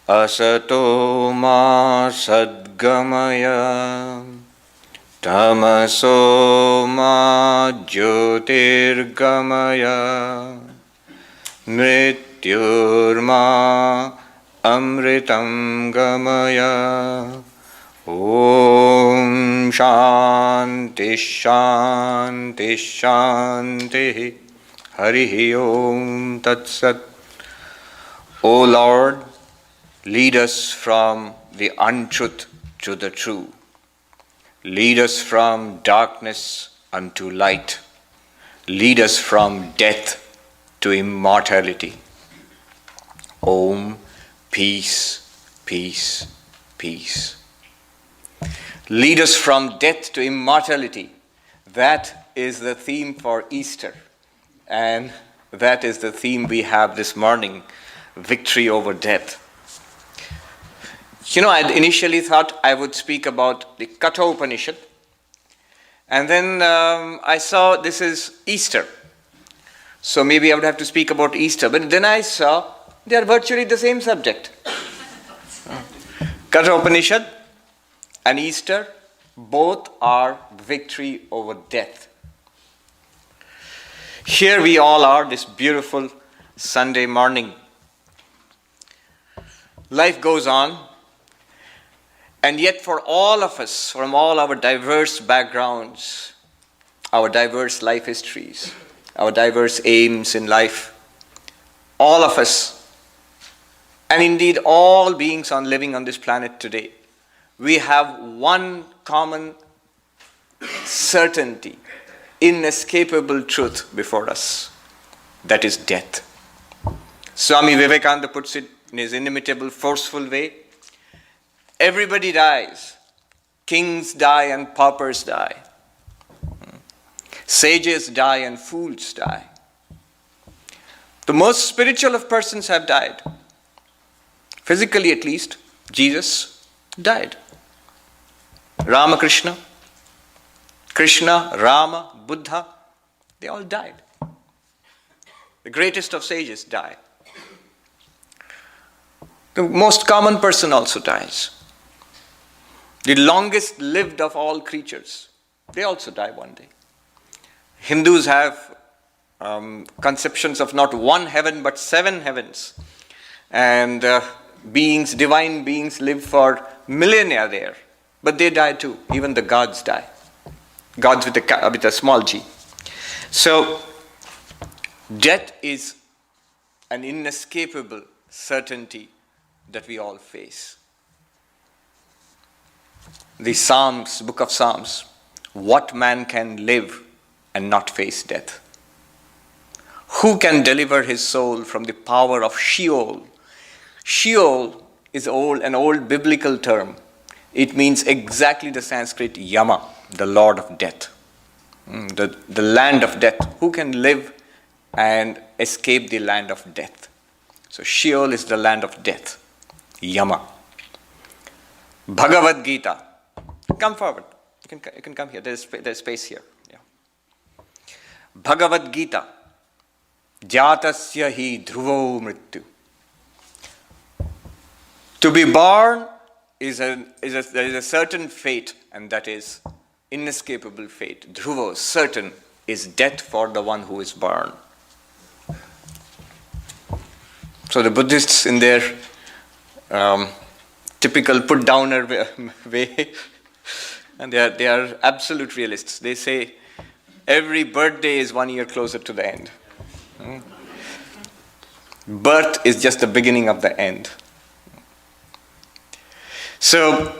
Asato ma sadgamaya tamaso ma jyotirgamaya mrityurma amritam gamaya. Om Shanti Shanti Shanti. Harihi Om Tat Sat. O Lord, lead us from the untruth to the true. Lead us from darkness unto light. Lead us from death to immortality. Om, peace, peace, peace. Lead us from death to immortality. That is the theme for Easter. And that is the theme we have this morning, victory over death. I initially thought I would speak about the Katha Upanishad. And then I saw this is Easter. So maybe I would have to speak about Easter. But then I saw they are virtually the same subject. Katha Upanishad and Easter, both are victory over death. Here we all are this beautiful Sunday morning. Life goes on, and yet for all of us, from all our diverse backgrounds, our diverse life histories, our diverse aims in life, all of us, and indeed all beings living on this planet today, we have one common certainty, inescapable truth before us. That is death. Swami Vivekananda puts it in his inimitable, forceful way. Everybody dies. Kings die and paupers die. Sages die and fools die. The most spiritual of persons have died. Physically at least, Jesus died. Ramakrishna, Krishna, Rama, Buddha, they all died. The greatest of sages die. The most common person also dies. The longest lived of all creatures, they also die one day. Hindus have conceptions of not one heaven but 7 heavens. And divine beings live for millennia there. But they die too. Even the gods die. Gods with a small g. So, death is an inescapable certainty that we all face. The Psalms, Book of Psalms, what man can live and not face death? Who can deliver his soul from the power of Sheol? Sheol is an old biblical term. It means exactly the Sanskrit Yama, the Lord of Death, the land of death. Who can live and escape the land of death? So Sheol is the land of death, Yama. Bhagavad Gita. Come forward. You can come here. There's space here. Yeah. Bhagavad Gita. Jatasya hi dhruvo mrityu. To be born there is a certain fate, and that is inescapable fate. Dhruvo, certain, is death for the one who is born. So the Buddhists, in their typical put-downer way, and they are absolute realists. They say every birthday is 1 year closer to the end. Birth is just the beginning of the end. So,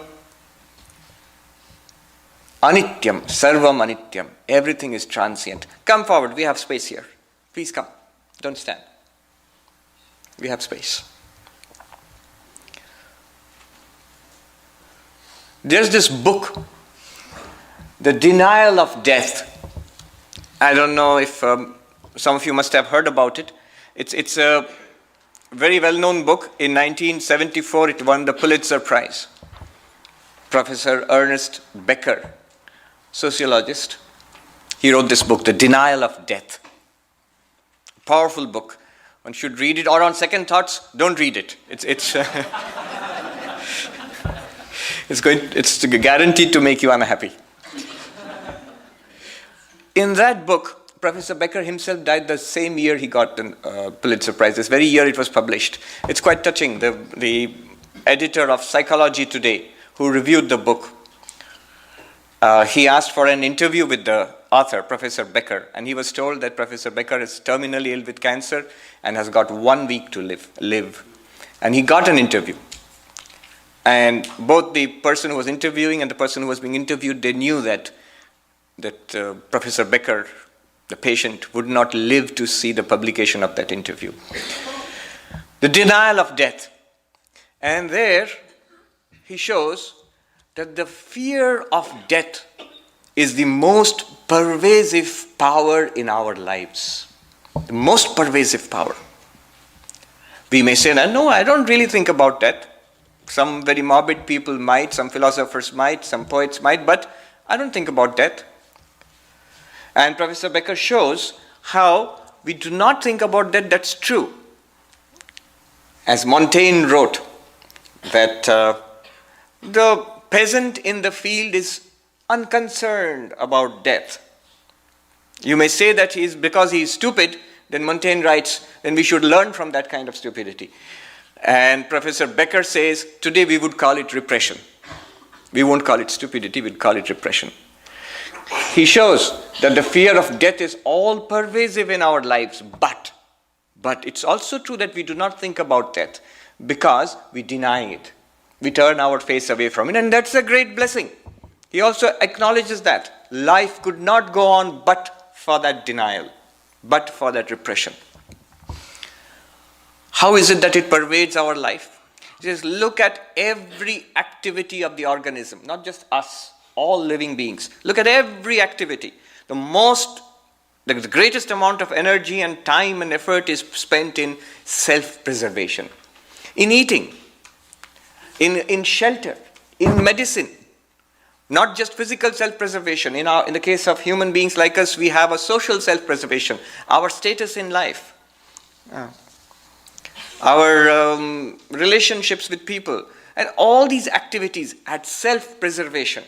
anityam, sarvam anityam, everything is transient. Come forward, we have space here. Please come, don't stand. We have space. There's this book, The Denial of Death. I don't know if some of you must have heard about it. It's a very well-known book. In 1974, it won the Pulitzer Prize. Professor Ernest Becker, sociologist, he wrote this book, The Denial of Death. Powerful book. One should read it, or on second thoughts, don't read it. It's guaranteed to make you unhappy. In that book, Professor Becker himself died the same year he got the Pulitzer Prize, this very year it was published. It's quite touching. The editor of Psychology Today, who reviewed the book, he asked for an interview with the author, Professor Becker, and he was told that Professor Becker is terminally ill with cancer and has got 1 week to live. And he got an interview. And both the person who was interviewing and the person who was being interviewed, they knew that Professor Becker, the patient, would not live to see the publication of that interview. The denial of death. And there he shows that the fear of death is the most pervasive power in our lives. The most pervasive power. We may say, no, I don't really think about that. Some very morbid people might, some philosophers might, some poets might, but I don't think about death. And Professor Becker shows how we do not think about that. That's true. As Montaigne wrote, that the peasant in the field is unconcerned about death. You may say that because he is stupid, then Montaigne writes, then we should learn from that kind of stupidity. And Professor Becker says, today we would call it repression. We won't call it stupidity, we'd call it repression. He shows that the fear of death is all pervasive in our lives, but it's also true that we do not think about death because we deny it. We turn our face away from it, and that's a great blessing. He also acknowledges that life could not go on but for that denial, but for that repression. How is it that it pervades our life? Just look at every activity of the organism, not just us, all living beings. Look at every activity. The greatest amount of energy and time and effort is spent in self-preservation, in eating, in shelter, in medicine. Not just physical self-preservation. In the case of human beings like us, we have a social self-preservation, our status in life, our relationships with people, and all these activities add self-preservation.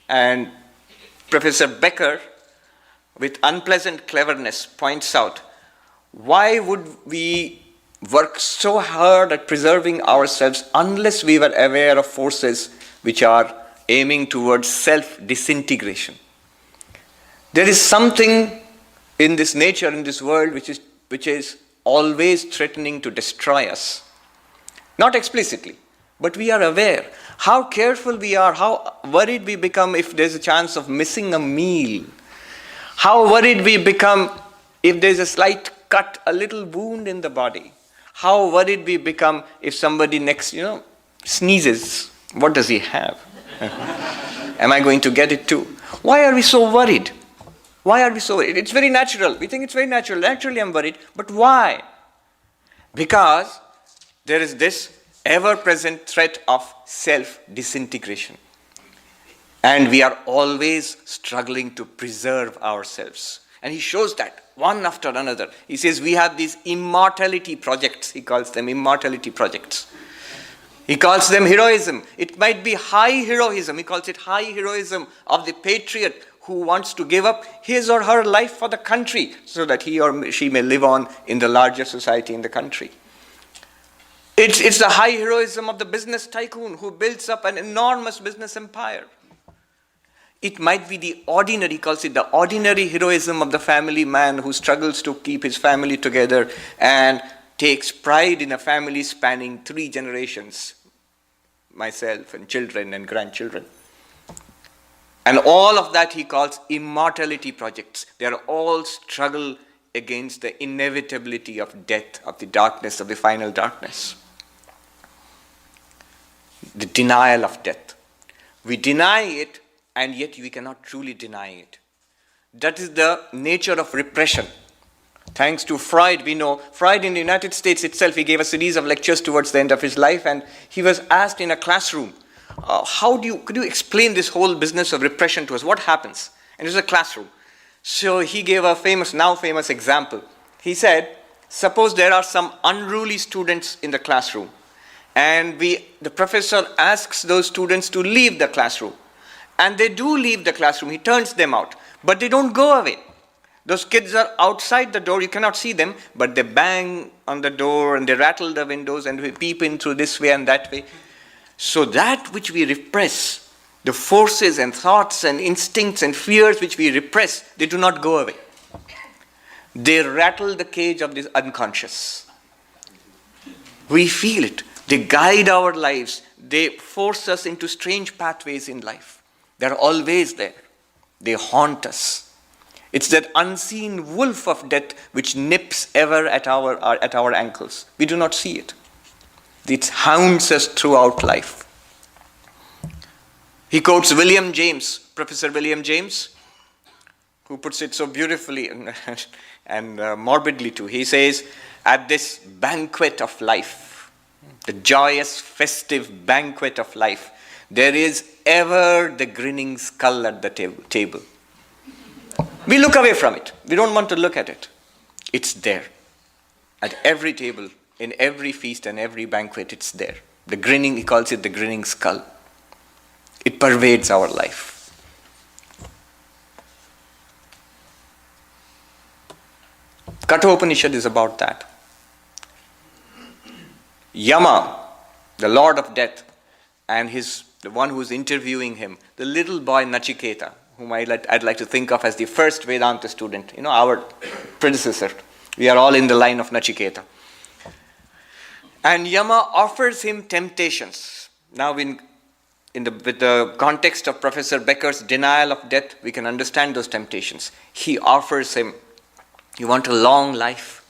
And Professor Becker, with unpleasant cleverness, points out, why would we work so hard at preserving ourselves unless we were aware of forces which are aiming towards self-disintegration? There is something in this nature, in this world, which is always threatening to destroy us. Not explicitly, but we are aware. How careful we are, how worried we become if there's a chance of missing a meal. How worried we become if there's a slight cut, a little wound in the body. How worried we become if somebody next, sneezes. What does he have? Am I going to get it too? Why are we so worried? Why are we so worried? It's very natural. We think it's very natural. Naturally I'm worried. But why? Because there is this ever-present threat of self-disintegration. And we are always struggling to preserve ourselves. And he shows that one after another. He says we have these immortality projects. He calls them immortality projects. He calls them heroism. It might be high heroism. He calls it high heroism of the patriot who wants to give up his or her life for the country so that he or she may live on in the larger society in the country. It's the high heroism of the business tycoon who builds up an enormous business empire. It might be the ordinary, he calls it the ordinary heroism of the family man who struggles to keep his family together and takes pride in a family spanning 3 generations, myself and children and grandchildren. And all of that he calls immortality projects. They are all struggle against the inevitability of death, of the darkness, of the final darkness. The denial of death. We deny it, and yet we cannot truly deny it. That is the nature of repression. Thanks to Freud, we know, Freud in the United States itself, he gave a series of lectures towards the end of his life, and he was asked in a classroom, could you explain this whole business of repression to us? What happens? And it was a classroom. So he gave a now famous example. He said, Suppose there are some unruly students in the classroom, and the professor asks those students to leave the classroom. And they do leave the classroom. He turns them out. But they don't go away. Those kids are outside the door. You cannot see them, but they bang on the door and they rattle the windows and we peep in through this way and that way. So that which we repress, the forces and thoughts and instincts and fears which we repress, they do not go away. They rattle the cage of this unconscious. We feel it. They guide our lives. They force us into strange pathways in life. They're always there. They haunt us. It's that unseen wolf of death which nips ever at our ankles. We do not see it. It hounds us throughout life. He quotes William James, Professor William James, who puts it so beautifully and morbidly too. He says, at this banquet of life, the joyous, festive banquet of life, there is ever the grinning skull at the table. We look away from it. We don't want to look at it. It's there. At every table, in every feast and every banquet, it's there. The grinning, he calls it the grinning skull. It pervades our life. Kathopanishad is about that. Yama, the Lord of Death, and the one who's interviewing him, the little boy Nachiketa, whom I'd like to think of as the first Vedanta student, our predecessor. We are all in the line of Nachiketa. And Yama offers him temptations. Now with the context of Professor Becker's denial of death, we can understand those temptations. He offers him, you want a long life,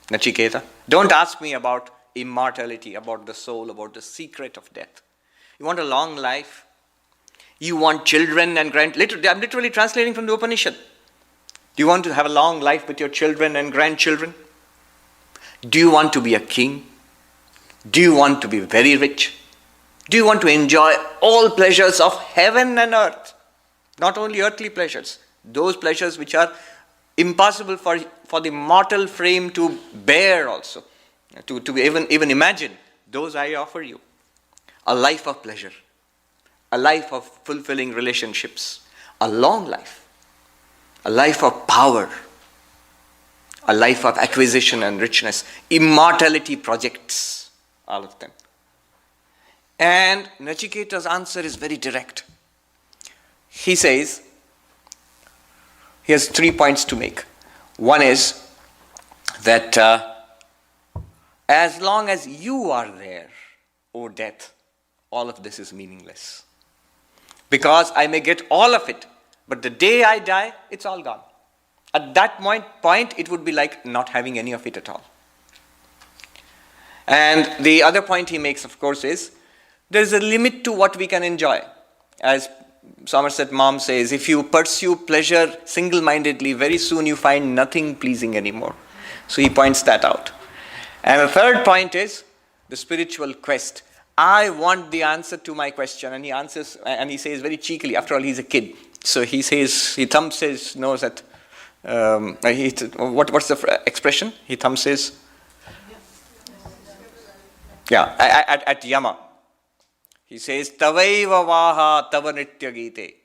Nachiketa? Don't ask me about immortality, about the soul, about the secret of death. You want a long life? You want children and grandchildren? I'm literally translating from the Upanishad. Do you want to have a long life with your children and grandchildren? Do you want to be a king? Do you want to be very rich? Do you want to enjoy all pleasures of heaven and earth? Not only earthly pleasures, those pleasures which are impossible for the mortal frame to bear also, to even imagine. Those I offer you. A life of pleasure. A life of fulfilling relationships, a long life, a life of power, a life of acquisition and richness, immortality projects, all of them. And Nachiketa's answer is very direct. He says, he has 3 points to make. One is that as long as you are there, O death, all of this is meaningless. Because I may get all of it, but the day I die, it's all gone. At that point, it would be like not having any of it at all. And the other point he makes, of course, is there's a limit to what we can enjoy. As Somerset Maugham says, if you pursue pleasure single-mindedly, very soon you find nothing pleasing anymore. So he points that out. And the third point is the spiritual quest. I want the answer to my question. And he answers, and he says very cheekily, after all, he's a kid. So he says, he thumps his nose at, what's the expression? He thumps his, at Yama. He says, Tavaiva vaha tava nritya gite.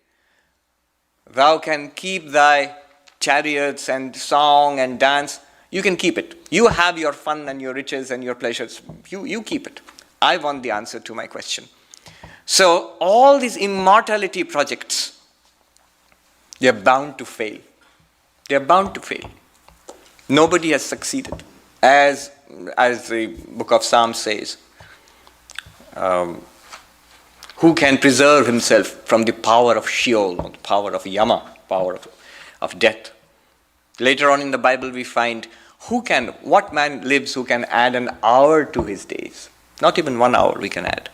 Thou can keep thy chariots and song and dance. You can keep it. You have your fun and your riches and your pleasures. You keep it. I want the answer to my question. So all these immortality projects, they're bound to fail. They're bound to fail. Nobody has succeeded. As the book of Psalms says, who can preserve himself from the power of Sheol, or the power of Yama, power of death? Later on in the Bible we find, what man lives who can add an hour to his days? Not even 1 hour we can add.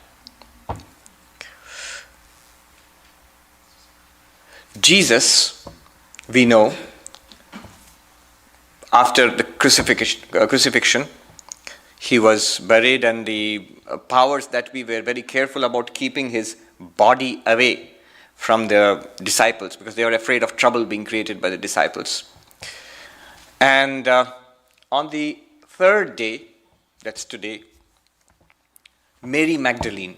Jesus, we know, after the crucifixion, he was buried, and the powers that we were very careful about keeping his body away from the disciples because they were afraid of trouble being created by the disciples. And on the third day, that's today, Mary Magdalene,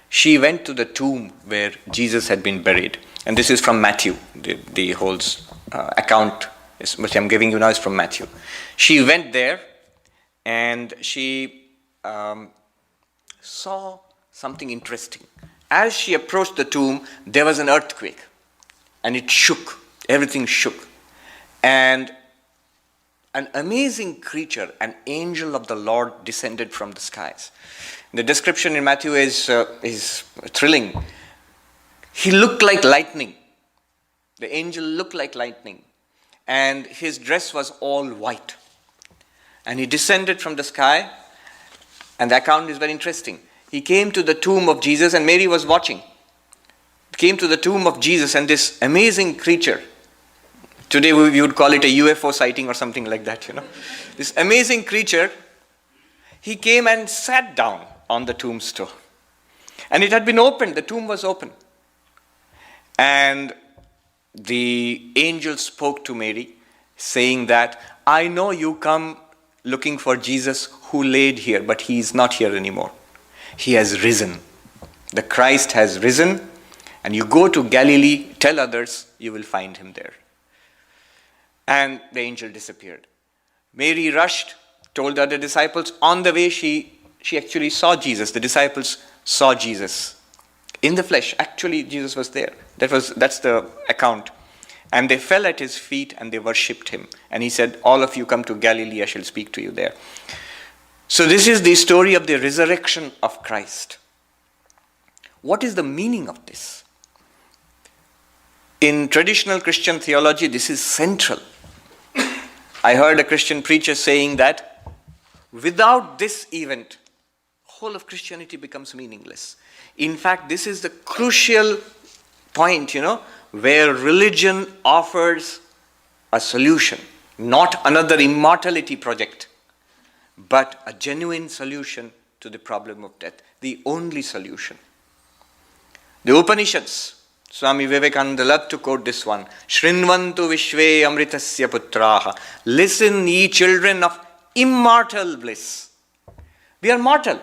she went to the tomb where Jesus had been buried. And this is from Matthew. The whole account which I'm giving you now is from Matthew. She went there and she saw something interesting. As she approached the tomb, there was an earthquake. And it shook. Everything shook. And an amazing creature, an angel of the Lord, descended from the skies. The description in Matthew is thrilling. He looked like lightning. The angel looked like lightning. And his dress was all white. And he descended from the sky. And the account is very interesting. He came to the tomb of Jesus and Mary was watching. Came to the tomb of Jesus and this amazing creature, today we would call it a UFO sighting or something like that, This amazing creature, he came and sat down on the tombstone. And it had been opened, the tomb was open. And the angel spoke to Mary, saying that, I know you come looking for Jesus who laid here, but he is not here anymore. He has risen. The Christ has risen, and you go to Galilee, tell others, you will find him there. And the angel disappeared. Mary rushed, told the other disciples. On the way, she actually saw Jesus. The disciples saw Jesus in the flesh. Actually, Jesus was there. That's the account. And they fell at his feet and they worshipped him. And he said, all of you come to Galilee, I shall speak to you there. So this is the story of the resurrection of Christ. What is the meaning of this? In traditional Christian theology, this is central. I heard a Christian preacher saying that without this event, whole of Christianity becomes meaningless. In fact, this is the crucial point, where religion offers a solution, not another immortality project, but a genuine solution to the problem of death, the only solution. The Upanishads, Swami Vivekananda loved to quote this one, Shrinvantu Vishve Amritasya Putraha. Listen, ye children of immortal bliss. We are mortal.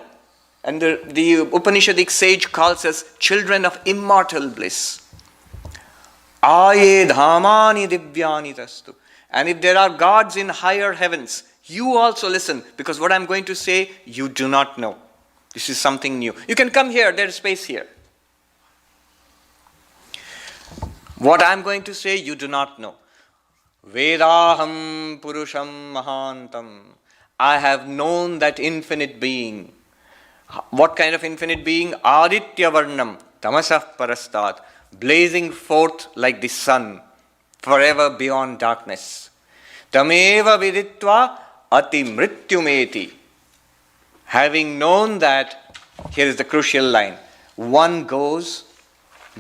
And the Upanishadic sage calls us children of immortal bliss. Aye dhamani divyani tastu. And if there are gods in higher heavens, you also listen, because what I'm going to say, you do not know. This is something new. You can come here, there's space here. What I'm going to say, you do not know. Vedaham Purusham Mahantam. I have known that infinite being. What kind of infinite being? Aditya Varnam Tamasah Parastat. Blazing forth like the sun, forever beyond darkness. Tameva Viditva Ati Mrityumeti. Having known that, here is the crucial line, one goes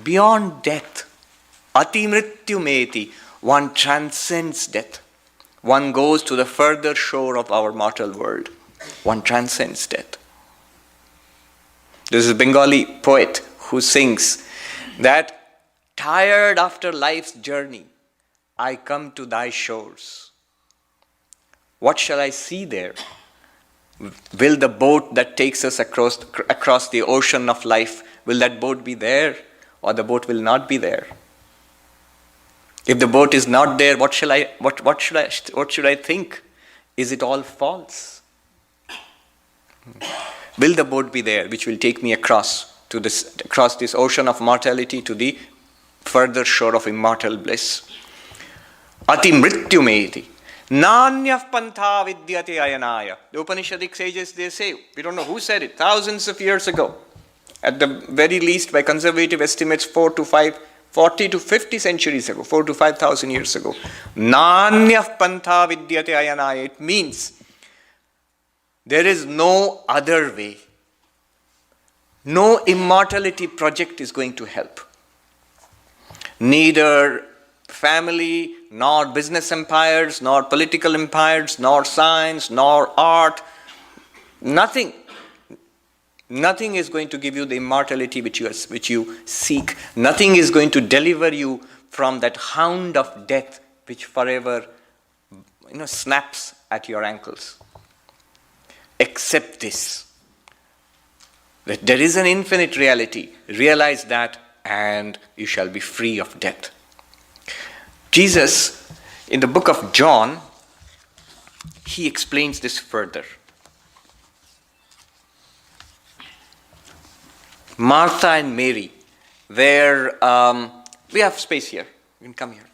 beyond death. Ati Mrityumeti. One transcends death. One goes to the further shore of our mortal world. One transcends death. This is a Bengali poet who sings that tired after life's journey, I come to thy shores. What shall I see there? Will the boat that takes us across the ocean of life, will that boat be there, or the boat will not be there? If the boat is not there, what should I think? Is it all false? Will the boat be there, which will take me across this ocean of mortality to the further shore of immortal bliss? Ati mrityumeti. Nanyah pantha vidyate ayanaya. The Upanishadic sages, they say, we don't know who said it, thousands of years ago. At the very least, by conservative estimates, 40 to 50 centuries ago, 4,000 to 5,000 years ago. Nanyah pantha vidyate ayanaya. It means there is no other way. No immortality project is going to help. Neither family, nor business empires, nor political empires, nor science, nor art. Nothing. Nothing is going to give you the immortality which you seek. Nothing is going to deliver you from that hound of death which forever snaps at your ankles. Accept this, that there is an infinite reality. Realize that, and you shall be free of death. Jesus, in the book of John, he explains this further. Martha and Mary, where we have space here. You can come here.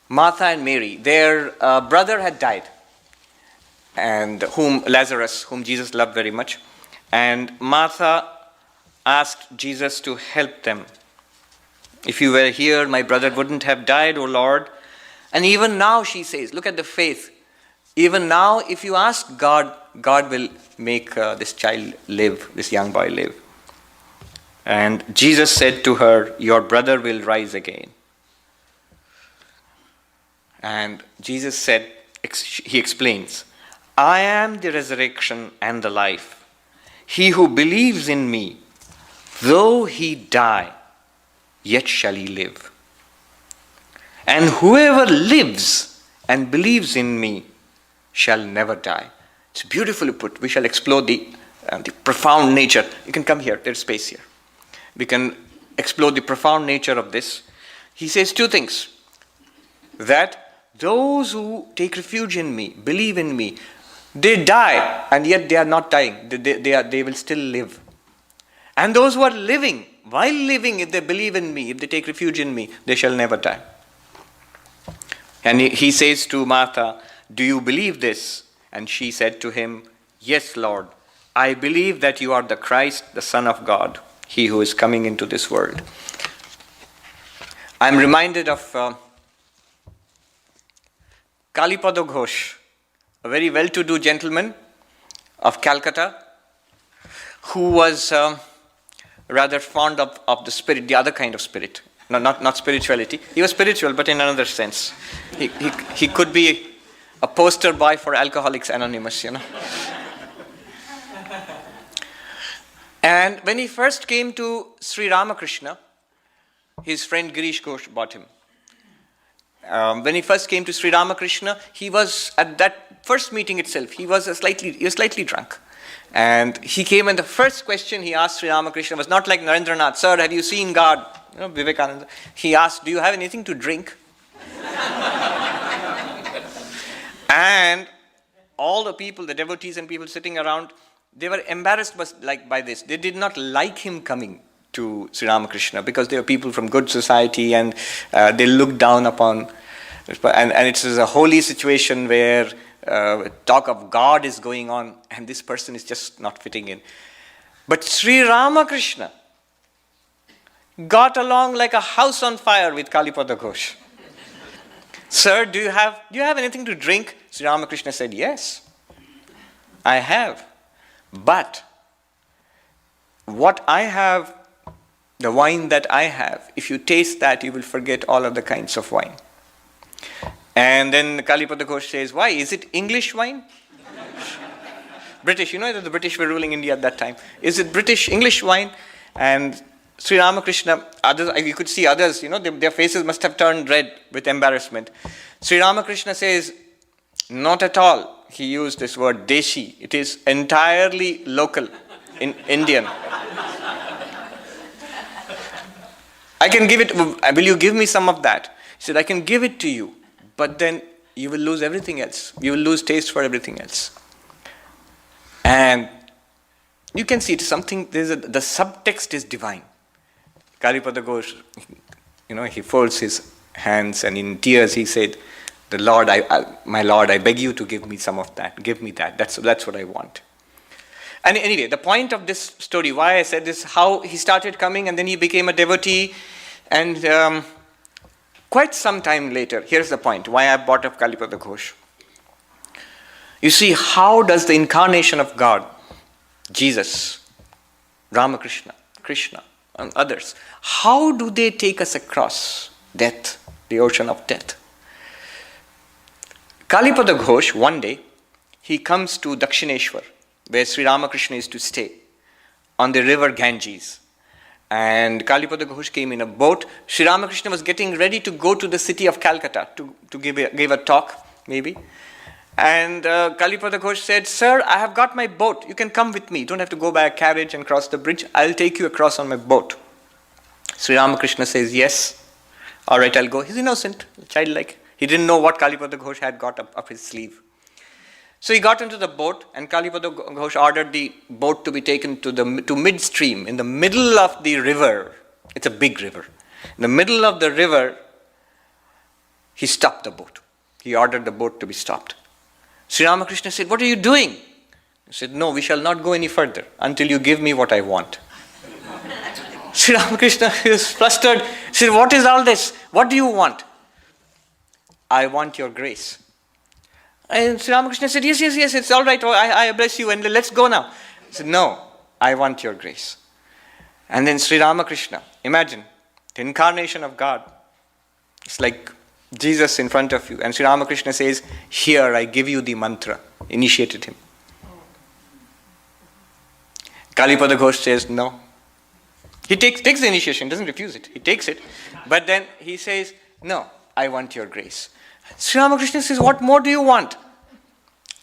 Martha and Mary, their brother had died, and Lazarus, whom Jesus loved very much. And Martha asked Jesus to help them. If you were here, my brother wouldn't have died, O Lord. And even now, she says, look at the faith. Even now, if you ask God, God will make this child live, this young boy live. And Jesus said to her, your brother will rise again. And Jesus said, he explains, I am the resurrection and the life. He who believes in me, though he die, yet shall he live. And whoever lives and believes in me shall never die. It's beautifully put. We shall explore the profound nature. You can come here. There's space here. We can explore the profound nature of this. He says two things. That those who take refuge in me, believe in me, they die, and yet they are not dying. They will still live. And those who are living, while living, if they believe in me, if they take refuge in me, they shall never die. And he says to Martha, do you believe this? And she said to him, yes, Lord, I believe that you are the Christ, the Son of God, he who is coming into this world. I'm reminded of Kalipada Ghosh, a very well-to-do gentleman of Calcutta, who was rather fond of the spirit, the other kind of spirit. No, not spirituality. He was spiritual, but in another sense. He could be a poster boy for Alcoholics Anonymous, And when he first came to Sri Ramakrishna, his friend Girish Ghosh bought him. When he first came to Sri Ramakrishna, he was, at that first meeting itself, he was slightly drunk. And he came, and the first question he asked Sri Ramakrishna was not like Narendranath, sir, have you seen God? Vivekananda. He asked, do you have anything to drink? And all the people, the devotees and people sitting around, they were embarrassed by this. They did not like him coming to Sri Ramakrishna because they were people from good society, and they looked down upon. And it is a holy situation where talk of God is going on, and this person is just not fitting in. But Sri Ramakrishna got along like a house on fire with Kalipada Ghosh. Sir, do you have anything to drink? Sri Ramakrishna said, yes, I have. But what I have, the wine that I have, if you taste that, you will forget all of the kinds of wine. And then Kalipada Ghosh says, why? Is it English wine? British, that the British were ruling India at that time. Is it British, English wine? And Sri Ramakrishna, others, you could see others, their faces must have turned red with embarrassment. Sri Ramakrishna says, not at all. He used this word, deshi. It is entirely local, in Indian. I can give it, will you give me some of that? He said, I can give it to you, but then you will lose everything else. You will lose taste for everything else. And you can see it is something, the subtext is divine. Kalipada Ghosh, he folds his hands, and in tears he said, my Lord, I beg you to give me some of that. Give me that. That's what I want. And anyway, the point of this story, why I said this, how he started coming and then he became a devotee. And quite some time later, here's the point, why I brought up Kalipada Ghosh. You see, how does the incarnation of God, Jesus, Ramakrishna, Krishna, and others, how do they take us across death, the ocean of death? Kalipada Ghosh, one day, he comes to Dakshineshwar, where Sri Ramakrishna is to stay, on the river Ganges. And Kalipada Ghosh came in a boat. Sri Ramakrishna was getting ready to go to the city of Calcutta to give a talk, maybe. And Kalipada Ghosh said, "Sir, I have got my boat. You can come with me. You don't have to go by a carriage and cross the bridge. I'll take you across on my boat." Sri Ramakrishna says, "Yes. All right, I'll go." He's innocent, childlike. He didn't know what Kalipada Ghosh had got up his sleeve. So he got into the boat, and Kalipada Ghosh ordered the boat to be taken to midstream, in the middle of the river. It's a big river. In the middle of the river, he stopped the boat. He ordered the boat to be stopped. Sri Ramakrishna said, "What are you doing?" He said, "No, we shall not go any further until you give me what I want." Sri Ramakrishna is flustered. He said, "What is all this? What do you want?" "I want your grace." And Sri Ramakrishna said, yes, it's all right. I bless you and let's go now. He said, "No, I want your grace." And then Sri Ramakrishna, imagine, the incarnation of God. It's like Jesus in front of you. And Sri Ramakrishna says, "Here, I give you the mantra." Initiated him. Kalipada Ghosh says, "No." He takes the initiation, doesn't refuse it. He takes it. But then he says, "No, I want your grace." Sri Ramakrishna says, "What more do you want?"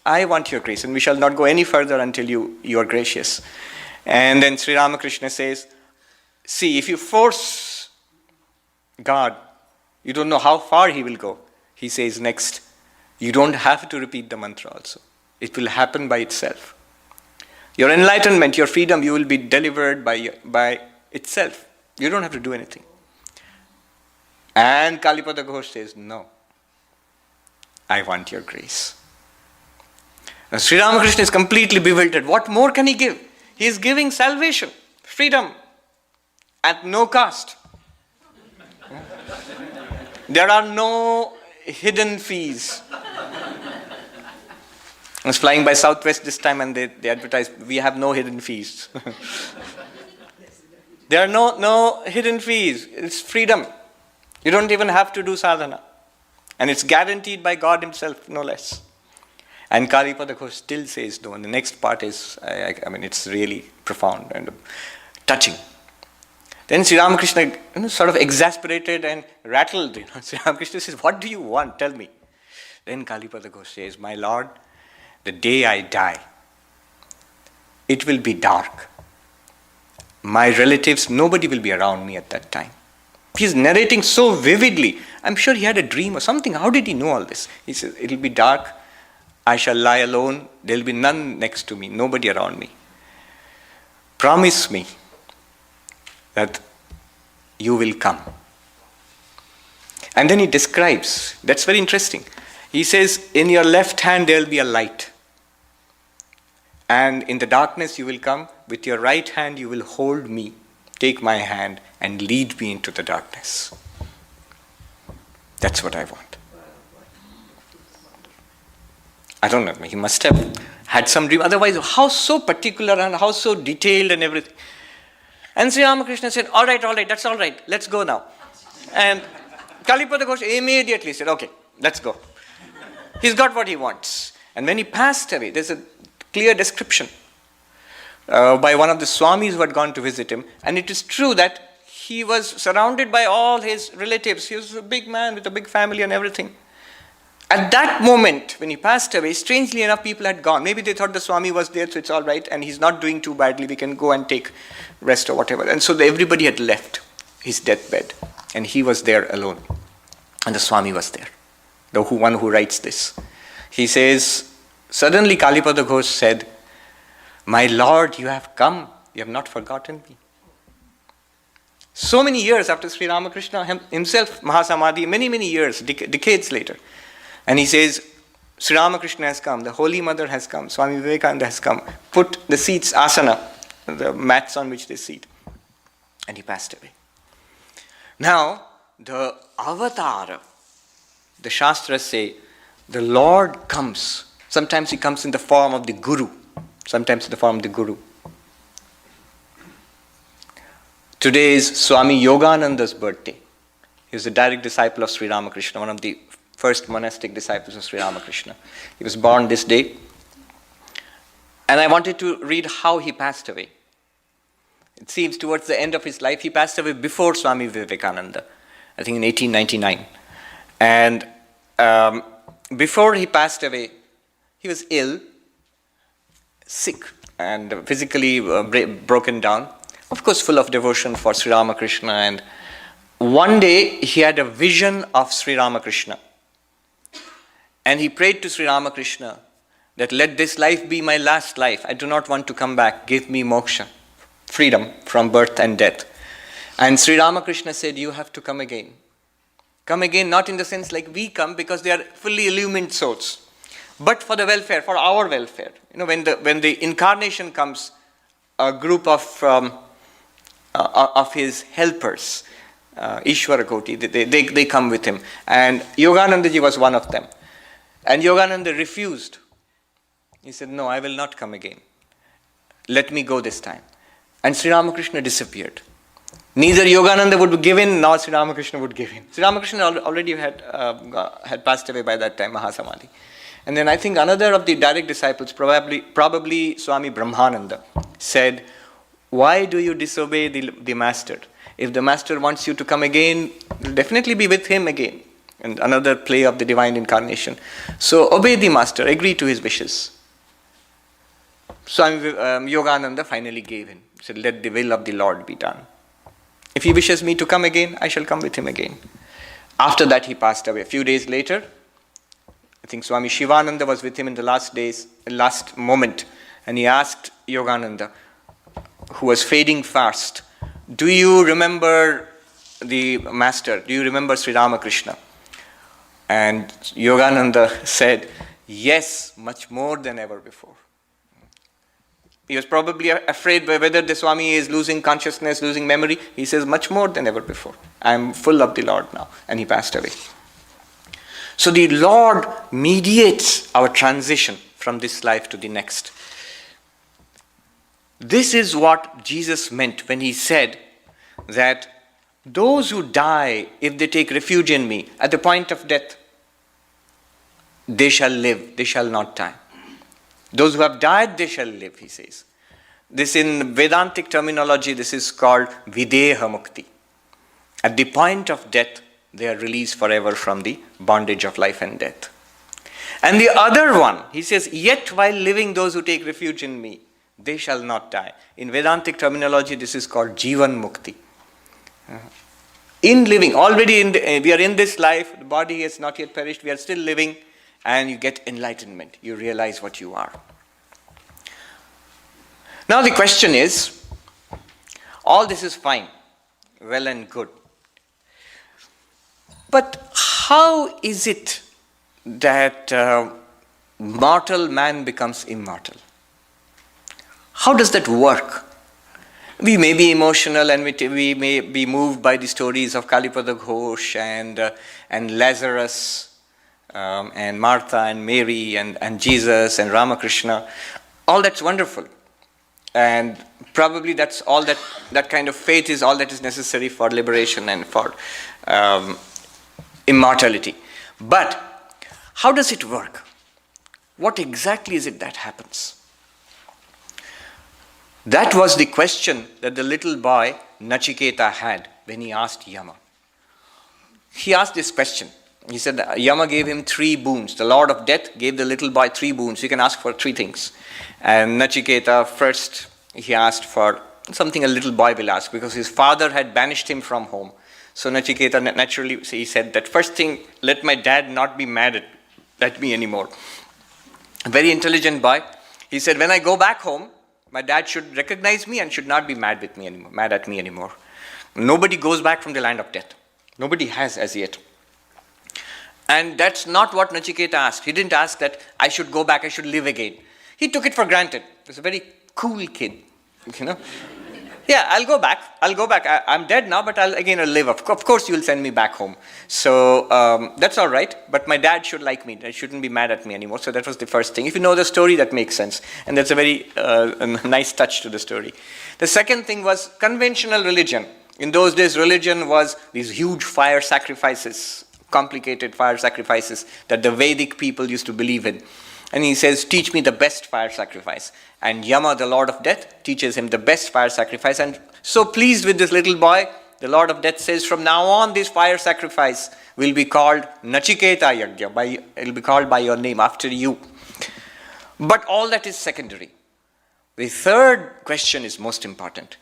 "I want your grace, and we shall not go any further until you are gracious." And then Sri Ramakrishna says, "See, if you force God, you don't know how far he will go." He says next, "You don't have to repeat the mantra also. It will happen by itself. Your enlightenment, your freedom, you will be delivered by itself. You don't have to do anything." And Kalipada Ghosh says, "No, I want your grace." Now Sri Ramakrishna is completely bewildered. What more can he give? He is giving salvation, freedom, at no cost. There are no hidden fees. I was flying by Southwest this time and they advertised, "We have no hidden fees." There are no hidden fees. It's freedom. You don't even have to do sadhana. And it's guaranteed by God himself, no less. And Kalipada Ghosh still says no. And the next part is, it's really profound and touching. Then Sri Ramakrishna, sort of exasperated and rattled. Sri Ramakrishna says, "What do you want? Tell me." Then Kalipada Ghosh says, "My Lord, the day I die, it will be dark. My relatives, nobody will be around me at that time." He's narrating so vividly. I'm sure he had a dream or something. How did he know all this? He says, "It'll be dark. I shall lie alone. There'll be none next to me, nobody around me. Promise me that you will come." And then he describes, that's very interesting. He says, "In your left hand there'll be a light. And in the darkness you will come. With your right hand you will hold me, take my hand and lead me into the darkness. That's what I want." I don't know, he must have had some dream. Otherwise, how so particular and how so detailed and everything. And Sri Ramakrishna said, all right, that's all right. Let's go now. And Kalipada Ghosh immediately said, "Okay, let's go." He's got what he wants. And when he passed away, there's a clear description by one of the Swamis who had gone to visit him. And it is true that he was surrounded by all his relatives. He was a big man with a big family and everything. At that moment, when he passed away, strangely enough, people had gone. Maybe they thought the Swami was there, so it's all right, and he's not doing too badly. We can go and take rest or whatever. And so everybody had left his deathbed, and he was there alone. And the Swami was there, the one who writes this. He says, suddenly Kalipada Ghosh said, "My Lord, you have come. You have not forgotten me." So many years after Sri Ramakrishna himself, Mahasamadhi, many years, decades later. And he says, Sri Ramakrishna has come, the Holy Mother has come, Swami Vivekananda has come, put the seats, asana, the mats on which they sit. And he passed away. Now, the avatar, the Shastras say, the Lord comes. Sometimes he comes in the form of the Guru. Sometimes in the form of the Guru. Today is Swami Yogananda's birthday. He was a direct disciple of Sri Ramakrishna, one of the first monastic disciples of Sri Ramakrishna. He was born this day. And I wanted to read how he passed away. It seems towards the end of his life, he passed away before Swami Vivekananda, I think in 1899. And before he passed away, He was ill, sick, and physically broken down. Of course, full of devotion for Sri Ramakrishna. And one day he had a vision of Sri Ramakrishna. And he prayed to Sri Ramakrishna that let this life be my last life. I do not want to come back. Give me moksha, freedom from birth and death. And Sri Ramakrishna said, you have to come again. Come again, not in the sense like we come, because they are fully illumined souls, but for the welfare, for our welfare. When the incarnation comes, a group of his helpers, Ishwara Koti, they come with him. And Yoganandaji was one of them. And Yogananda refused. He said, no, I will not come again. Let me go this time. And Sri Ramakrishna disappeared. Neither Yogananda would give in, nor Sri Ramakrishna would give in. Sri Ramakrishna already had passed away by that time, Mahasamadhi. And then I think another of the direct disciples, probably Swami Brahmananda, said, why do you disobey the master? If the master wants you to come again, you'll definitely be with him again. And another play of the divine incarnation. So obey the master, agree to his wishes. Swami Yogananda finally gave in. He said, let the will of the Lord be done. If he wishes me to come again, I shall come with him again. After that, he passed away. A few days later, I think Swami Shivananda was with him in the last moment, and he asked Yogananda, who was fading fast, do you remember the master? Do you remember Sri Ramakrishna? And Yogananda said, yes, much more than ever before. He was probably afraid whether the Swami is losing consciousness, losing memory. He says, much more than ever before. I am full of the Lord now. And he passed away. So the Lord mediates our transition from this life to the next. This is what Jesus meant when he said that those who die, if they take refuge in me, at the point of death, they shall live, they shall not die. Those who have died, they shall live, he says. This in Vedantic terminology, this is called Videha Mukti. At the point of death, they are released forever from the bondage of life and death. And the other one, he says, yet while living, those who take refuge in me, they shall not die. In Vedantic terminology, this is called Jivan Mukti. In living, already we are in this life, the body has not yet perished, we are still living, and you get enlightenment. You realize what you are. Now the question is, all this is fine, well and good. But how is it that mortal man becomes immortal? How does that work? We may be emotional and we may be moved by the stories of Kalipada Ghosh and Lazarus, and Martha and Mary and Jesus and Ramakrishna. All that's wonderful. And probably that's all that kind of faith is all that is necessary for liberation and for immortality. But how does it work? What exactly is it that happens? That was the question that the little boy Nachiketa had when he asked Yama. He asked this question. He said that Yama gave him 3 boons. The Lord of Death gave the little boy 3 boons. You can ask for 3 things. And Nachiketa, first he asked for something a little boy will ask, because his father had banished him from home. So Nachiketa naturally, he said that first thing, let my dad not be mad at me anymore. A very intelligent boy. He said, when I go back home, my dad should recognize me and should not be mad at me anymore. Nobody goes back from the land of death. Nobody has as yet. And that's not what Nachiketa asked. He didn't ask that I should go back, I should live again. He took it for granted. He was a very cool kid, Yeah, I'll go back. I'm dead now, but I'll live. Of course you will send me back home. So that's all right. But my dad should like me. He shouldn't be mad at me anymore. So that was the first thing. If you know the story, that makes sense. And that's a very nice touch to the story. The second thing was conventional religion. In those days, religion was these huge fire sacrifices, complicated fire sacrifices that the Vedic people used to believe in. And he says, teach me the best fire sacrifice. And Yama, the Lord of Death, teaches him the best fire sacrifice. And so pleased with this little boy, the Lord of Death says, from now on, this fire sacrifice will be called Nachiketa Yajna. It will be called by your name, after you. But all that is secondary. The third question is most important.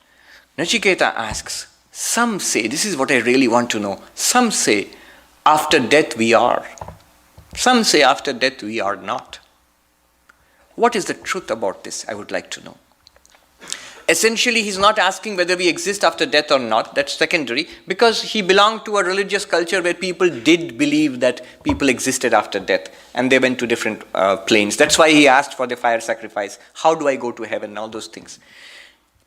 Nachiketa asks, some say, this is what I really want to know, some say after death we are. Some say after death we are not. What is the truth about this? I would like to know. Essentially, he's not asking whether we exist after death or not. That's secondary, because he belonged to a religious culture where people did believe that people existed after death, and they went to different planes. That's why he asked for the fire sacrifice. How do I go to heaven? All those things.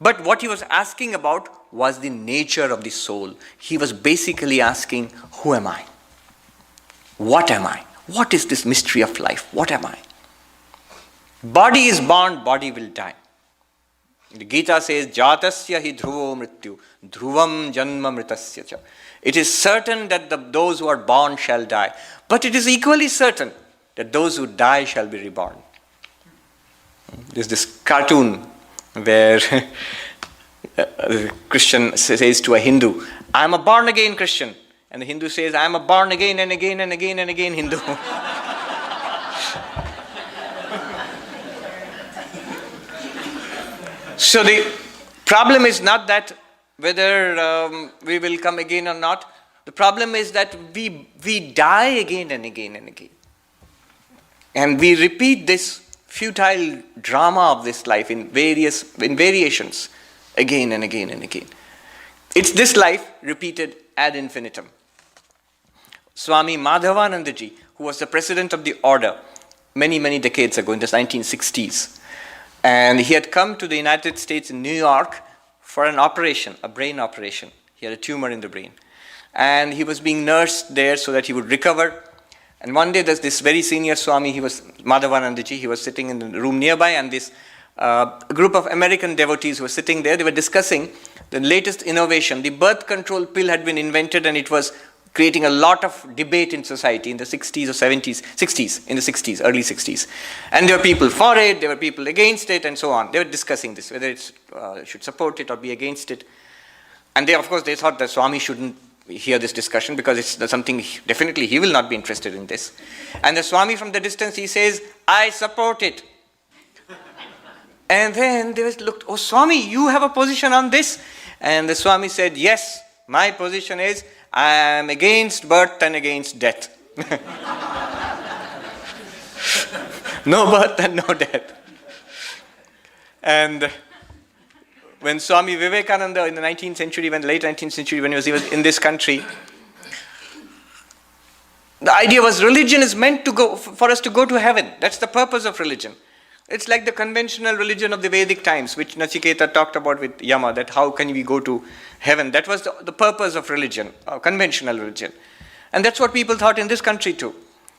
But what he was asking about was the nature of the soul. He was basically asking, who am I? What am I? What is this mystery of life? What am I? Body is born, body will die. The Gita says, Jatasya hi dhruvo mrityu, dhruvam janma mritasya cha. It is certain that those who are born shall die. But it is equally certain that those who die shall be reborn. There's this cartoon where a Christian says to a Hindu, I am a born again Christian. And the Hindu says, I am a born again and again and again and again Hindu. So the problem is not that whether we will come again or not. The problem is that we die again and again and again. And we repeat this futile drama of this life in variations again and again and again. It's this life repeated ad infinitum. Swami Madhavanandaji, who was the president of the order many, many decades ago in the 1960s, and he had come to the United States in New York for an operation, a brain operation. He had a tumor in the brain. And he was being nursed there so that he would recover. And one day there's this very senior Swami, Madhavanandaji, he was sitting in the room nearby, and this group of American devotees were sitting there. They were discussing the latest innovation. The birth control pill had been invented, and it was creating a lot of debate in society in the 60s or 70s, 60s, in the 60s, early 60s. And there were people for it, there were people against it, and so on. They were discussing this, whether it should support it or be against it. And of course, they thought that Swami shouldn't hear this discussion because it's something, definitely he will not be interested in this. And the Swami from the distance, he says, I support it. And then they looked, oh Swami, you have a position on this? And the Swami said, yes, my position is, I am against birth and against death. No birth and no death. And when Swami Vivekananda in the 19th century, late 19th century, when he was in this country, the idea was religion is meant to go for us to go to heaven. That's the purpose of religion. It's like the conventional religion of the Vedic times, which Nachiketa talked about with Yama, that how can we go to heaven? That was the purpose of religion, conventional religion. And that's what people thought in this country too.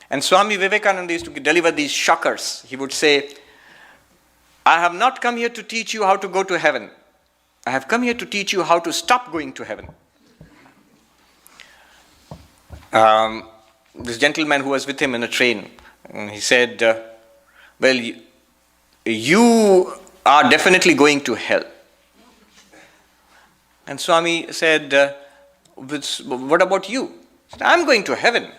And Swami Vivekananda used to deliver these shockers. He would say, I have not come here to teach you how to go to heaven. I have come here to teach you how to stop going to heaven. This gentleman who was with him in a train, he said, well, you are definitely going to hell. And Swami said, what about you? He said, I'm going to heaven.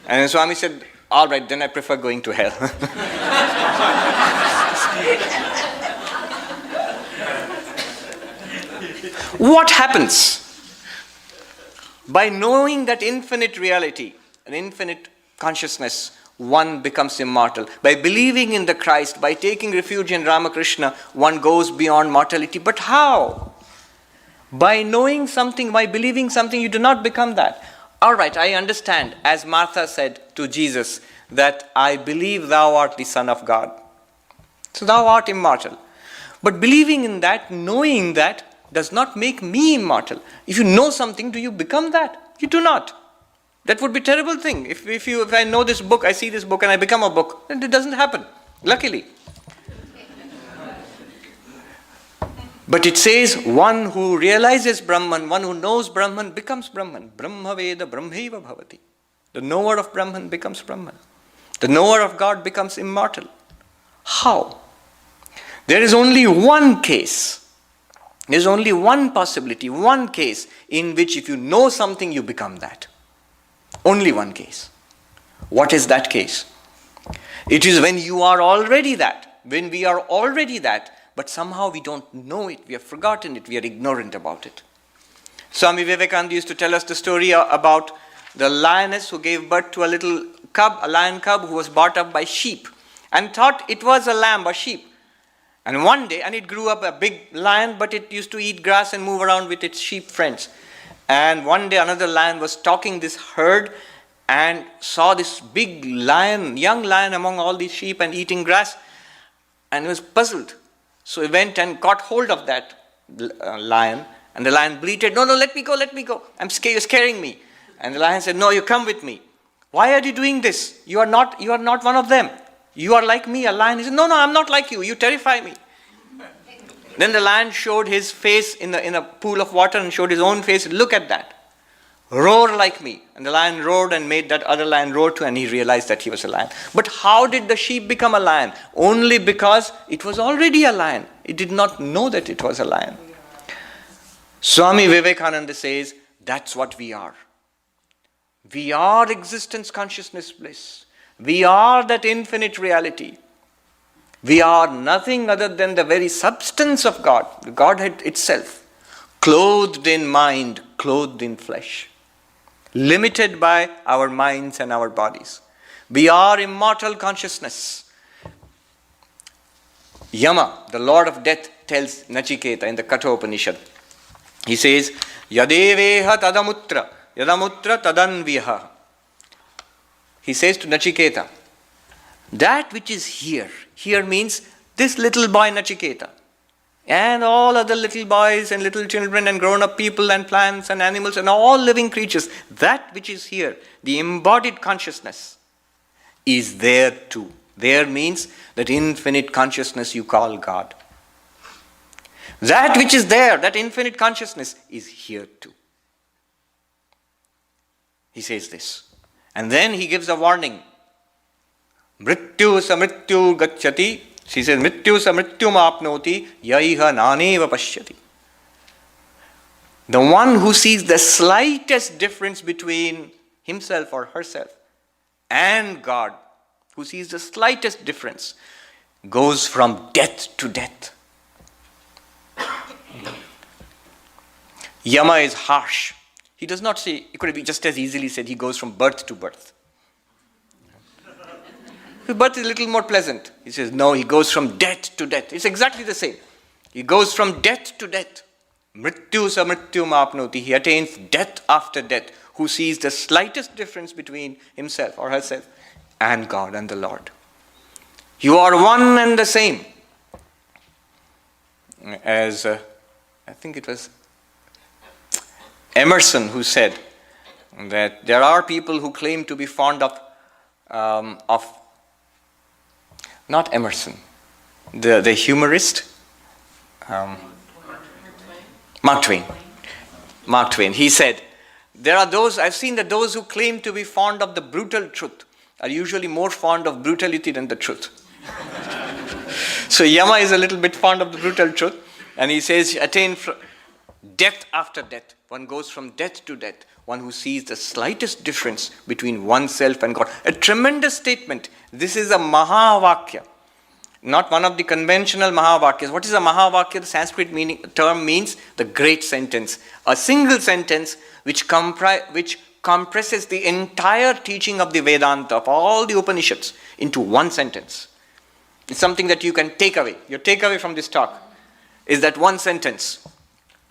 And Swami said, all right, then I prefer going to hell. What happens? By knowing that infinite reality, an infinite consciousness, one becomes immortal. By believing in the Christ, by taking refuge in Ramakrishna, one goes beyond mortality. But how? By knowing something, by believing something, you do not become that. All right, I understand, as Martha said to Jesus, that I believe thou art the Son of God. So thou art immortal. But believing in that, knowing that, does not make me immortal. If you know something, do you become that? You do not. That would be a terrible thing. If I know this book, I see this book and I become a book, then it doesn't happen, luckily. But it says one who realizes Brahman, one who knows Brahman becomes Brahman. Brahma Veda Brahmaiva Bhavati. The knower of Brahman becomes Brahman. The knower of God becomes immortal. How? There is only one case. There is only one possibility, one case in which if you know something, you become that. Only one case. What is that case? It is when you are already that, when we are already that, but somehow we don't know it, we have forgotten it, we are ignorant about it. Swami Vivekananda used to tell us the story about the lioness who gave birth to a little cub, a lion cub who was brought up by sheep and thought it was a lamb, a sheep. And one day, and it grew up a big lion, but it used to eat grass and move around with its sheep friends. And one day another lion was stalking this herd and saw this big lion, young lion among all these sheep and eating grass, and he was puzzled. So he went and caught hold of that lion, and the lion bleated, "No, let me go, I'm scared, you're scaring me." And the lion said, "No, you come with me." "Why are you doing this? You are not one of them. You are like me, a lion." He said, "No, I'm not like you. You terrify me." Then the lion showed his face in a pool of water and showed his own face. "Look at that. Roar like me." And the lion roared and made that other lion roar too, and he realized that he was a lion. But how did the sheep become a lion? Only because it was already a lion. It did not know that it was a lion. Swami Vivekananda says, that's what we are. We are existence, consciousness, bliss. We are that infinite reality. We are nothing other than the very substance of God, the Godhead itself, clothed in mind, clothed in flesh, limited by our minds and our bodies. We are immortal consciousness. Yama, the Lord of Death, tells Nachiketa in the Katha Upanishad. He says, Yadeveha tadamutra, yadamutra tadanviha. He says to Nachiketa, that which is here means this little boy Nachiketa, and all other little boys and little children and grown-up people and plants and animals and all living creatures, that which is here, the embodied consciousness, is there too. There means that infinite consciousness you call God. That which is there, that infinite consciousness, is here too. He says this. And then he gives a warning. Mrityu samrityu gacchati. She says, Mrityu samrityum apnoti yaiha naneva pashyati. The one who sees the slightest difference between himself or herself and God, who sees the slightest difference, goes from death to death. Yama is harsh. He does not say, it could be just as easily said he goes from birth to birth. Birth is a little more pleasant. He says, no, he goes from death to death. It's exactly the same. He goes from death to death. Mrityu samrityum apnoti. He attains death after death. Who sees the slightest difference between himself or herself and God and the Lord. You are one and the same. As I think it was Emerson who said that there are people who claim to be fond of not Emerson, the humorist, Mark Twain. He said, there are those, I've seen that those who claim to be fond of the brutal truth are usually more fond of brutality than the truth. So Yama is a little bit fond of the brutal truth, and he says, attain death after death. One goes from death to death. One who sees the slightest difference between oneself and God. A tremendous statement. This is a Mahavakya. Not one of the conventional Mahavakyas. What is a Mahavakya? The Sanskrit term means the great sentence. A single sentence which compresses the entire teaching of the Vedanta, of all the Upanishads, into one sentence. It's something that you can take away. Your takeaway from this talk is that one sentence.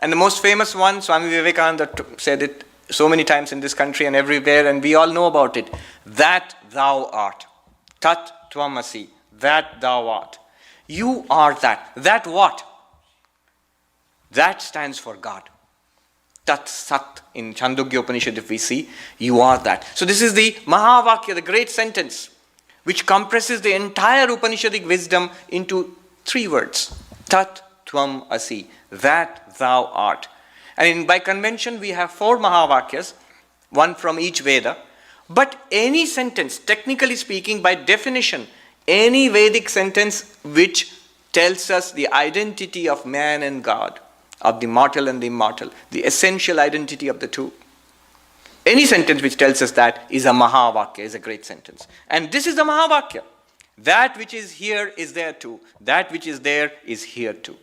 And the most famous one, Swami Vivekananda said it so many times in this country and everywhere, and we all know about it. That thou art. Tat tvamasi. That thou art. You are that. That what? That stands for God. Tat sat in Chandogya Upanishad, if we see, you are that. So this is the Mahavakya, the great sentence, which compresses the entire Upanishadic wisdom into 3 words. Tat tvam asi. That thou art. And by convention, we have 4 Mahavakyas, one from each Veda. But any sentence, technically speaking, by definition, any Vedic sentence which tells us the identity of man and God, of the mortal and the immortal, the essential identity of the two. Any sentence which tells us that is a Mahavakya, is a great sentence. And this is the Mahavakya. That which is here is there too. That which is there is here too.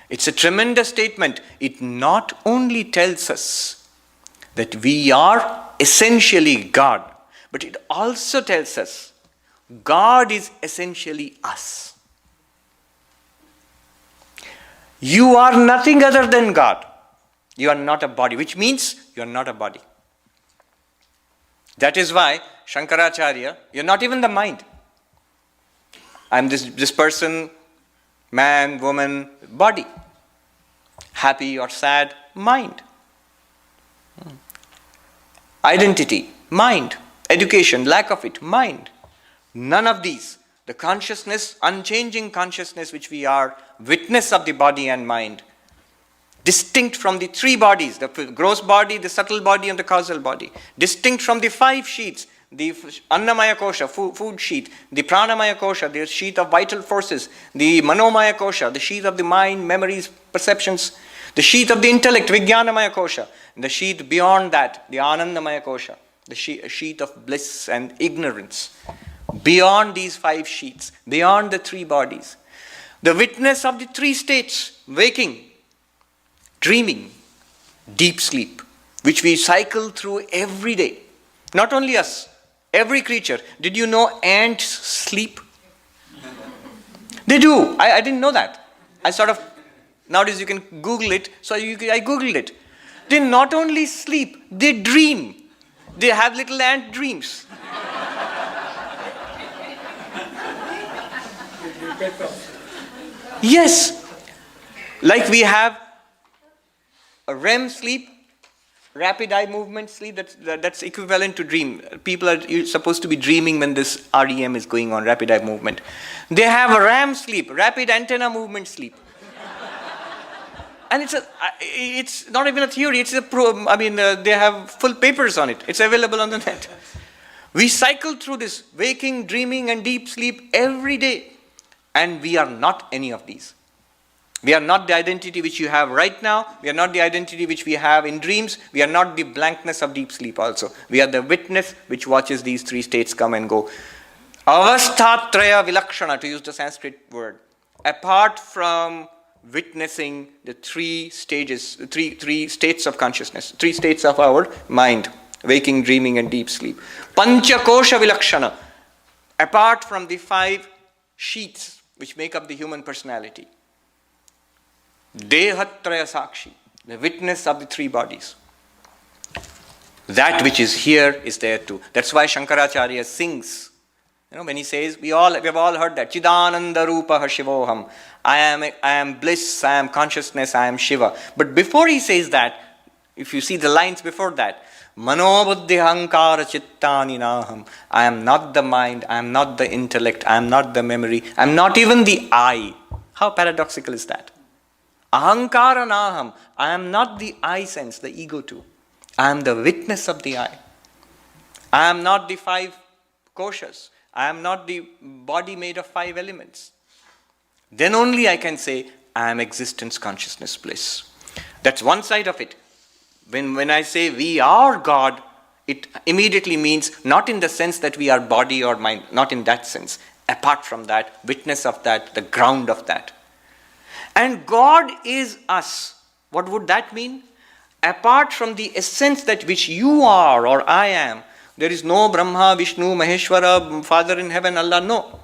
It's a tremendous statement. It not only tells us that we are essentially God, but it also tells us God is essentially us. You are nothing other than God. You are not a body, which means you are not a body. That is why Shankaracharya, you're not even the mind. I'm this person, man, woman, body. Happy or sad, mind. Identity, mind. Education, lack of it, mind. None of these. The consciousness, unchanging consciousness which we are, witness of the body and mind, distinct from the three bodies, the gross body, the subtle body, and the causal body, distinct from the five sheets, the Annamaya Kosha, food sheet, the Pranamaya Kosha, the sheet of vital forces, the Manomaya Kosha, the sheet of the mind, memories, perceptions, the sheet of the intellect, Vijnanamaya Kosha, and the sheet beyond that, the Anandamaya Kosha, the sheet of bliss and ignorance. Beyond these five sheets, beyond the three bodies, the witness of the three states, waking, dreaming, deep sleep, which we cycle through every day. Not only us, every creature. Did you know ants sleep? They do. I didn't know that. Nowadays you can Google it, so I Googled it. They not only sleep, they dream. They have little ant dreams. Yes. Like we have a REM sleep, rapid eye movement sleep, that's equivalent to dream. People are supposed to be dreaming when this REM is going on, rapid eye movement. They have a RAM sleep, rapid antenna movement sleep. And it's not even a theory, it's they have full papers on it. It's available on the net. We cycle through this waking, dreaming, and deep sleep every day. And we are not any of these. We are not the identity which you have right now. We are not the identity which we have in dreams. We are not the blankness of deep sleep also. We are the witness which watches these three states come and go. Avasthatraya vilakshana, to use the Sanskrit word. Apart from witnessing the three stages, three states of consciousness, three states of our mind, waking, dreaming, and deep sleep. Panchakosha vilakshana. Apart from the five sheets which make up the human personality. Dehatraya sakshi, the witness of the three bodies. That which is here is there too. That's why Shankaracharya sings. When he says, we've all heard that. Chidananda rupa shivoham. I am bliss, I am consciousness, I am Shiva. But before he says that, if you see the lines before that, Manobuddhi hankara chittani naham. I am not the mind, I am not the intellect, I am not the memory, I am not even the I. How paradoxical is that? Ahankara naham. I am not the I sense, the ego too. I am the witness of the I. I am not the five koshas. I am not the body made of five elements. Then only I can say, I am existence, consciousness, bliss. That's one side of it. When I say we are God, it immediately means not in the sense that we are body or mind, not in that sense. Apart from that, witness of that, the ground of that. And God is us. What would that mean? Apart from the essence that which you are or I am, there is no Brahma, Vishnu, Maheshwara, Father in heaven, Allah, no.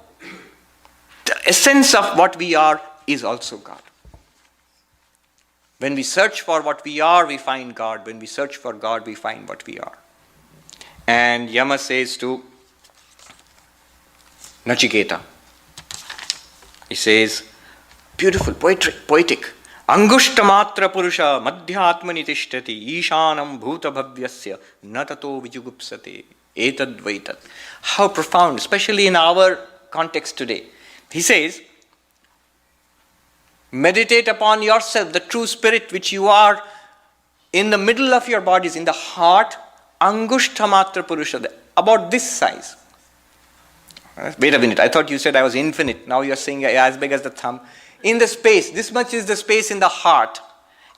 The essence of what we are is also God. When we search for what we are, we find God. When we search for God, we find what we are. And Yama says to Nachiketa, he says, beautiful, poetic. Angushtamatra purusha madhyatmani tishtati ishanam bhuta bhavyasya natato vijugupsate etadvaitat. How profound, especially in our context today. He says, meditate upon yourself, the true spirit which you are in the middle of your bodies, in the heart, angushtamatra purusha, about this size. Wait a minute, I thought you said I was infinite. Now you're saying as big as the thumb. In the space, this much is the space in the heart.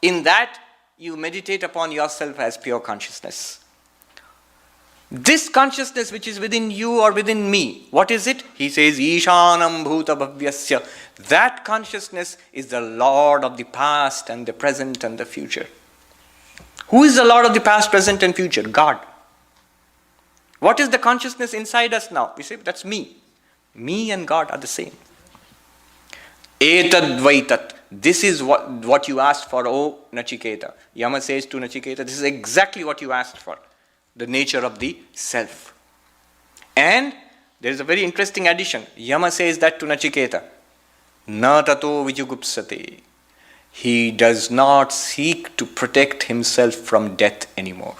In that, you meditate upon yourself as pure consciousness. This consciousness which is within you or within me, what is it? He says, Ishanam Bhuta Bhavyasya. That consciousness is the Lord of the past and the present and the future. Who is the Lord of the past, present and future? God. What is the consciousness inside us now? We say, that's me. Me and God are the same. Etadvaitat. This is what you asked for, O Nachiketa. Yama says to Nachiketa, this is exactly what you asked for. The nature of the self. And there is a very interesting addition. Yama says that to Nachiketa. Na tato vijugupsate. He does not seek to protect himself from death anymore.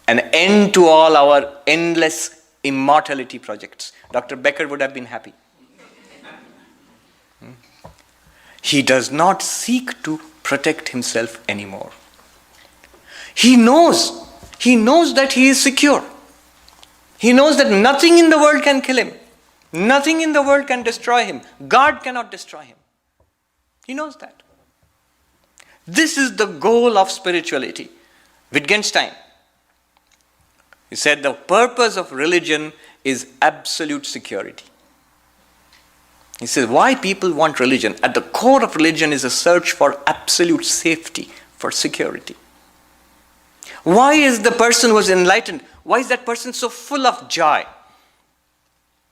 An end to all our endless immortality projects. Dr. Becker would have been happy. He does not seek to protect himself anymore. He knows that he is secure. He knows that nothing in the world can kill him. Nothing in the world can destroy him. God cannot destroy him. He knows that. This is the goal of spirituality. Wittgenstein, he said the purpose of religion is absolute security. He says why people want religion. At the core of religion is a search for absolute safety, for security. Why is the person who is enlightened, why is that person so full of joy?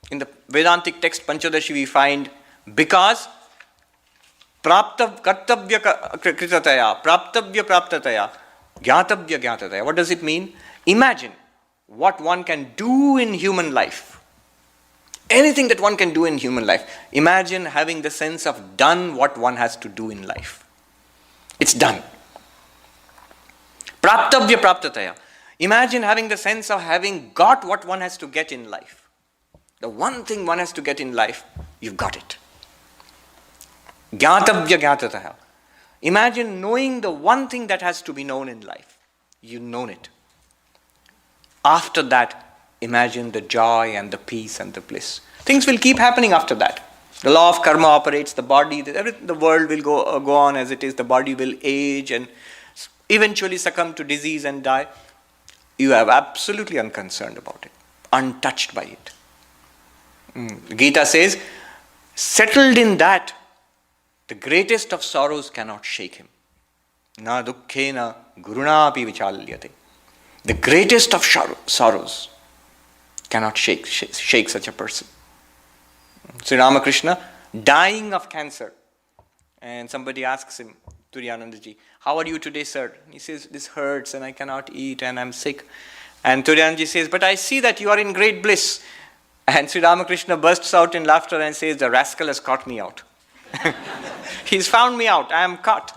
In the Vedantic text Panchadashi we find, because praptavya kritataya, praptavya praptataya, gyatavya gyatataya. What does it mean? Imagine what one can do in human life. Anything that one can do in human life. Imagine having the sense of done what one has to do in life. It's done. Praptavya praptataya. Imagine having the sense of having got what one has to get in life. The one thing one has to get in life, you've got it. Gyatavya gyatataha. Imagine knowing the one thing that has to be known in life. You've known it. After that, imagine the joy and the peace and the bliss. Things will keep happening after that. The law of karma operates, the body, the world will go on as it is, the body will age and eventually succumb to disease and die. You are absolutely unconcerned about it, untouched by it. Gita says, settled in that, the greatest of sorrows cannot shake him. Na dukkhena gurunapi vichalyate. The greatest of sorrows cannot shake such a person. Sri Ramakrishna, dying of cancer, and somebody asks him, Turiyanandaji, how are you today, sir? He says, this hurts and I cannot eat and I'm sick. And Turiyanandaji says, but I see that you are in great bliss. And Sri Ramakrishna bursts out in laughter and says, the rascal has caught me out. He's found me out. I am caught.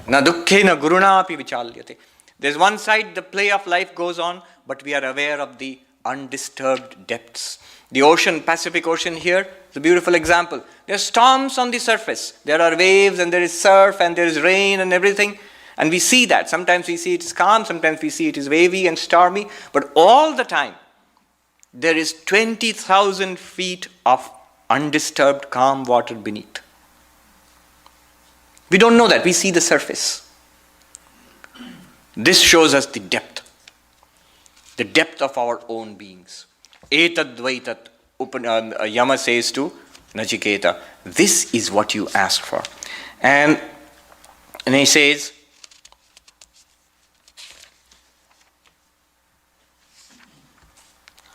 Na dukkhena gurunapi vichalyate. There's one side, the play of life goes on, but we are aware of the undisturbed depths. The ocean, Pacific Ocean here, is a beautiful example. There are storms on the surface. There are waves and there is surf and there is rain and everything. And we see that. Sometimes we see it is calm, sometimes we see it is wavy and stormy. But all the time, there is 20,000 feet of undisturbed, calm water beneath. We don't know that. We see the surface. This shows us the depth of our own beings. Etadvaitat, Yama says to Nachiketa, this is what you asked for. And he says,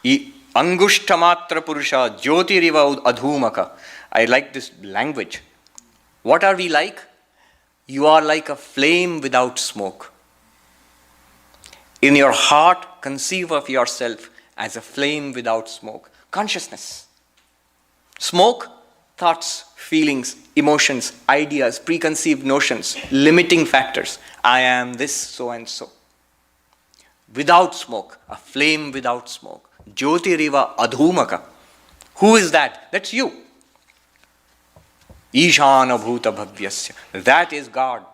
Angushtamatra Purusha Jyotiriva Adhumaka. I like this language. What are we like? You are like a flame without smoke. In your heart, conceive of yourself as a flame without smoke. Consciousness. Smoke, thoughts, feelings, emotions, ideas, preconceived notions, limiting factors. I am this, so and so. Without smoke, a flame without smoke. Jyotiriva Adhumaka. Who is that? That's you. Ishana Bhuta Bhavyasya. That is God,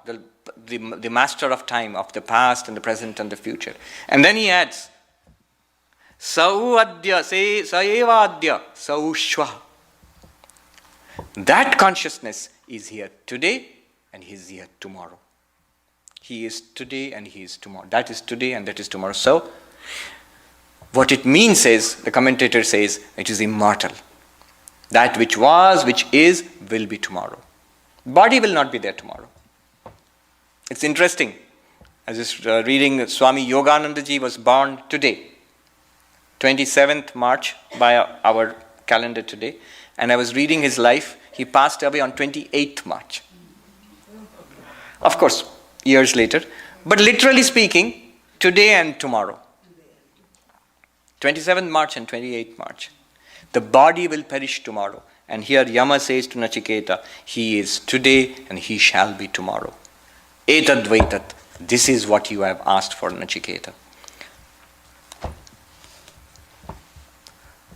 the master of time, of the past and the present and the future. And then he adds, Sau Adya, Saeva Adya, Sau Shwa. That consciousness is here today and he is here tomorrow. He is today and he is tomorrow. That is today and that is tomorrow. So, what it means is, the commentator says, it is immortal. That which was, which is, will be tomorrow. Body will not be there tomorrow. It's interesting. I was just reading Swami Yogananda ji was born today, 27th March by our calendar today. And I was reading his life. He passed away on 28th March. Of course, years later. But literally speaking, today and tomorrow. 27th March and 28th March. The body will perish tomorrow. And here Yama says to Nachiketa, he is today and he shall be tomorrow. Etad vaitat. This is what you have asked for, Nachiketa.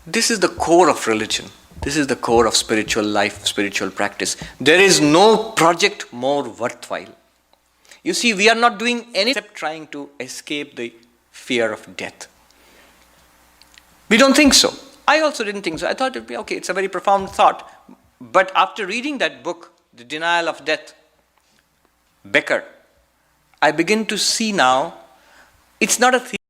This is the core of religion. This is the core of spiritual life, spiritual practice. There is no project more worthwhile. You see, we are not doing anything except trying to escape the fear of death. We don't think so. I also didn't think so. I thought it would be okay. It's a very profound thought. But after reading that book, The Denial of Death, Becker, I begin to see now, it's not a theory.